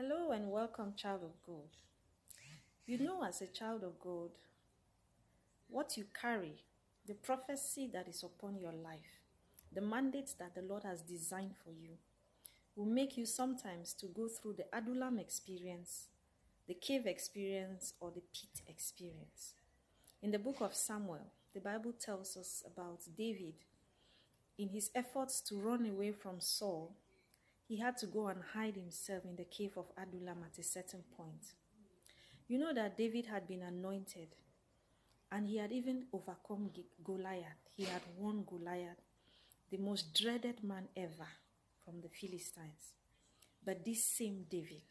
Hello and welcome, child of God. You know, as a child of God, what you carry, the prophecy that is upon your life, the mandate that the Lord has designed for you, will make you sometimes to go through the Adullam experience, the cave experience, or the pit experience. In the book of Samuel, the Bible tells us about David. In his efforts to run away from Saul, he had to go and hide himself in the cave of Adullam at a certain point. You know that David had been anointed and he had even overcome Goliath. He had won Goliath, the most dreaded man ever from the Philistines. But this same David,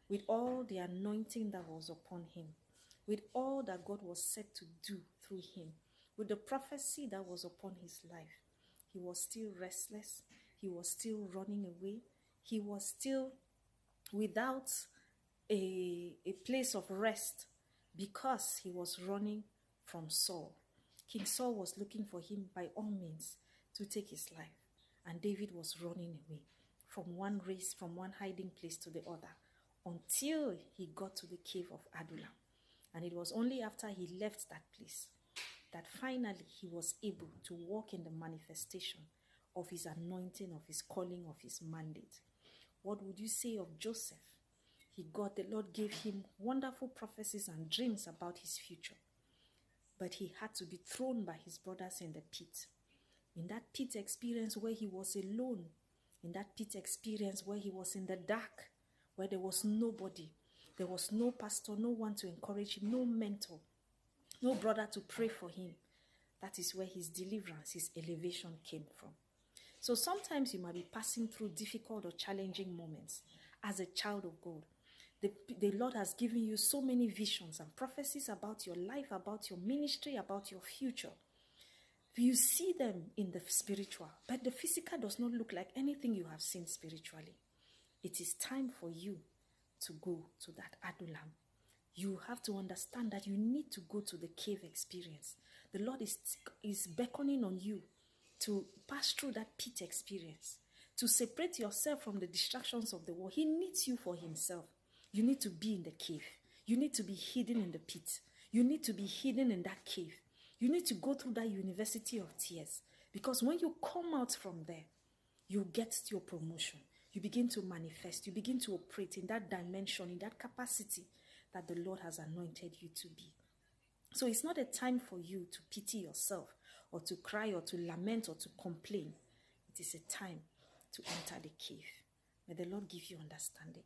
with all the anointing that was upon him, with all that God was set to do through him, with the prophecy that was upon his life, he was still restless. He was still running away. He was still without a place of rest because he was running from Saul. King Saul was looking for him by all means to take his life. And David was running away from one race, from one hiding place to the other, until he got to the cave of Adullam. And it was only after he left that place that finally he was able to walk in the manifestation of his anointing, of his calling, of his mandate. What would you say of Joseph? The Lord gave him wonderful prophecies and dreams about his future. But he had to be thrown by his brothers in the pit. In that pit experience where he was alone, in that pit experience where he was in the dark, where there was nobody, there was no pastor, no one to encourage him, no mentor, no brother to pray for him. That is where his deliverance, his elevation came from. So sometimes you might be passing through difficult or challenging moments as a child of God. The Lord has given you so many visions and prophecies about your life, about your ministry, about your future. You see them in the spiritual, but the physical does not look like anything you have seen spiritually. It is time for you to go to that Adullam. You have to understand that you need to go to the cave experience. The Lord is beckoning on you to pass through that pit experience, to separate yourself from the distractions of the world. He needs you for himself. You need to be in the cave. You need to be hidden in the pit. You need to be hidden in that cave. You need to go through that university of tears. Because when you come out from there, you get your promotion. You begin to manifest. You begin to operate in that dimension, in that capacity that the Lord has anointed you to be. So it's not a time for you to pity yourself or to cry or to lament or to complain. It is a time to enter the cave. May the Lord give you understanding.